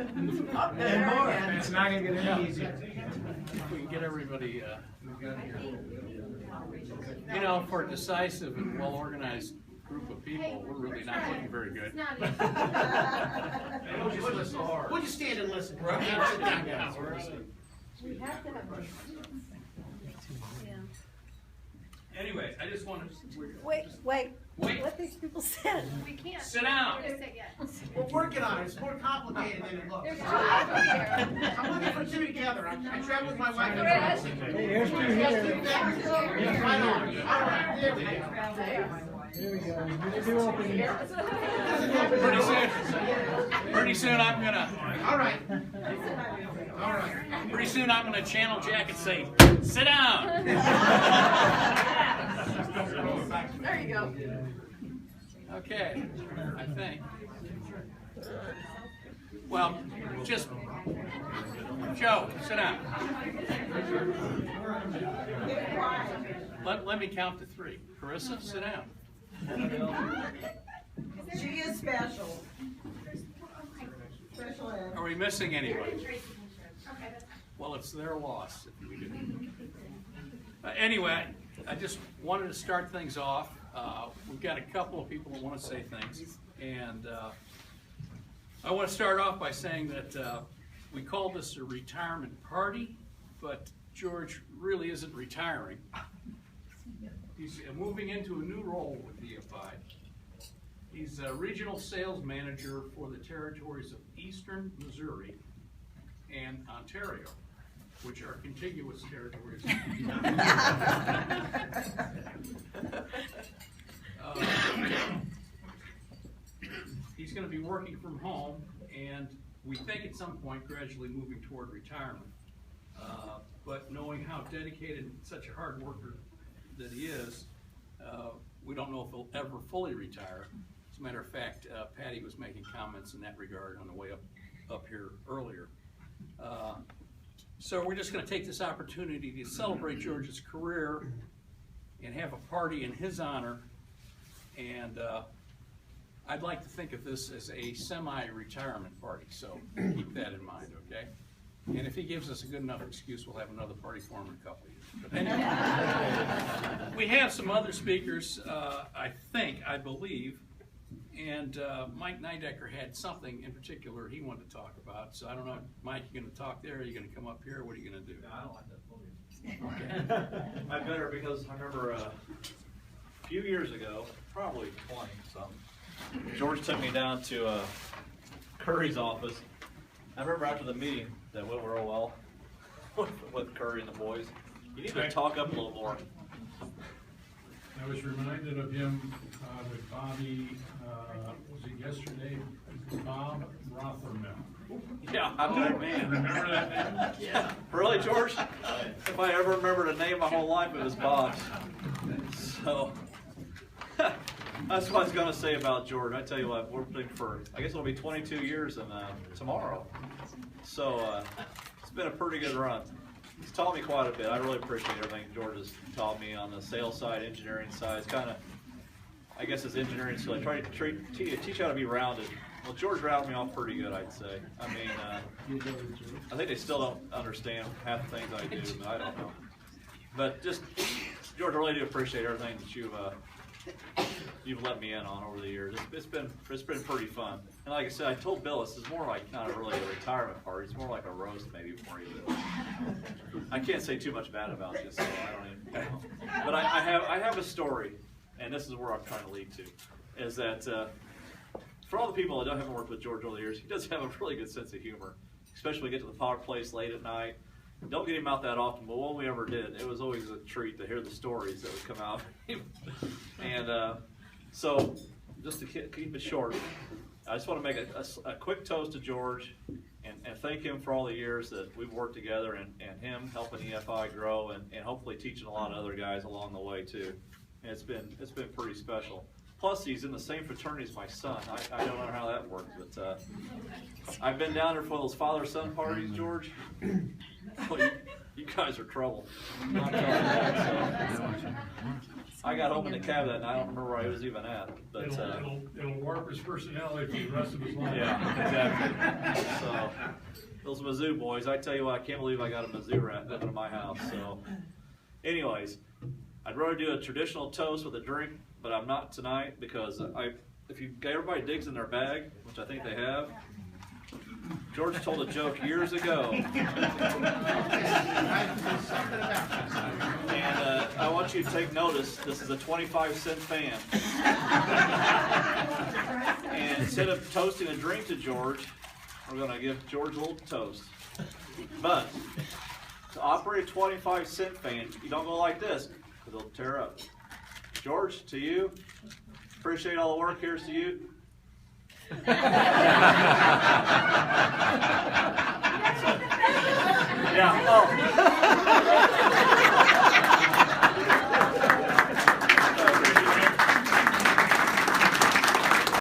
And more. It's not going to get any easier. If we can get everybody, you know, for a decisive and well-organized group of people, we're really not looking very good. We'll just stand and listen. We have to have a... Anyway, I just wanted to... Wait. What these people said. We can't. Sit down. We're working on it. It's more complicated than it looks. There's two out here. I'm looking for two together. I traveled with my wife. There's two here. Right on. All right. There we go. Here we go. There's two openings. Pretty soon I'm gonna... All right. All right. Pretty soon I'm gonna channel Jack and say, sit down. There you go. Okay, I think. Well, just, Joe, sit down. Let me count to three. Carissa, sit down. She is special. Special ed. Are we missing anybody? Well, it's their loss if we do. Anyway, I just wanted to start things off. We've got a couple of people that want to say things, and I want to start off by saying that we call this a retirement party, but George really isn't retiring. He's moving into a new role with EFI. He's a regional sales manager for the territories of Eastern Missouri and Ontario, which are contiguous territories. He's going to be working from home, and we think at some point gradually moving toward retirement. But knowing how dedicated and such a hard worker that he is, we don't know if he'll ever fully retire. As a matter of fact, Patty was making comments in that regard on the way up here earlier. So we're just going to take this opportunity to celebrate George's career and have a party in his honor. And I'd like to think of this as a semi-retirement party, so keep that in mind, okay? And if he gives us a good enough excuse, we'll have another party for him in a couple of years. But anyway, we have some other speakers, I believe, and Mike Nidecker had something in particular he wanted to talk about. So I don't know, Mike, you going to talk there? Are you going to come up here? What are you going to do? No, I don't like that podium. Okay. I better, because I remember a few years ago, probably 20-something, George took me down to Curry's office. I remember after the meeting that went real well with Curry and the boys. You need to talk up a little more. I was reminded of him with Bobby, was it yesterday? Bob Rothermel. Yeah, I'm that man. Remember that name? Yeah. Really, George? If I ever remembered a name my whole life, it was Bob's. So, that's what I was going to say about George. I tell you what, we're playing for, I guess it'll be 22 years tomorrow. So, it's been a pretty good run. He's taught me quite a bit. I really appreciate everything George has taught me on the sales side, engineering side. It's kind of, I guess it's engineering skill. I try to teach how to be rounded. Well, George rounded me off pretty good, I'd say. I mean, I think they still don't understand half the things I do, but I don't know. But just, George, I really do appreciate everything that you've let me in on over the years. It's been pretty fun. And like I said, I told Bill this is more like not really a retirement party. It's more like a roast maybe for you. I can't say too much bad about this, so I don't even know. But I have a story, and this is where I'm trying to lead to, is that for all the people that haven't worked with George over the years, he does have a really good sense of humor, especially when we get to the power place late at night. Don't get him out that often, but when we ever did, it was always a treat to hear the stories that would come out. And so, just to keep it short, I just want to make a quick toast to George and thank him for all the years that we've worked together and him helping EFI grow and hopefully teaching a lot of other guys along the way too. And it's been pretty special. Plus, he's in the same fraternity as my son. I don't know how that works, but I've been down there for those father-son parties, George. Well, you guys are trouble. I'm telling you that, so. I got home in the cab that night. I don't remember where I was even at. But It'll warp his personality for the rest of his life. Yeah, exactly. So, those Mizzou boys. I tell you what, I can't believe I got a Mizzou rat living in my house. So, anyways, I'd rather do a traditional toast with a drink, but I'm not tonight because if everybody digs in their bag, which I think they have, George told a joke years ago, and I want you to take notice. This is a 25-cent fan, and instead of toasting a drink to George, we're going to give George a little toast. But to operate a 25-cent fan, you don't go like this because it'll tear up. George, to you, appreciate all the work. Here's to you.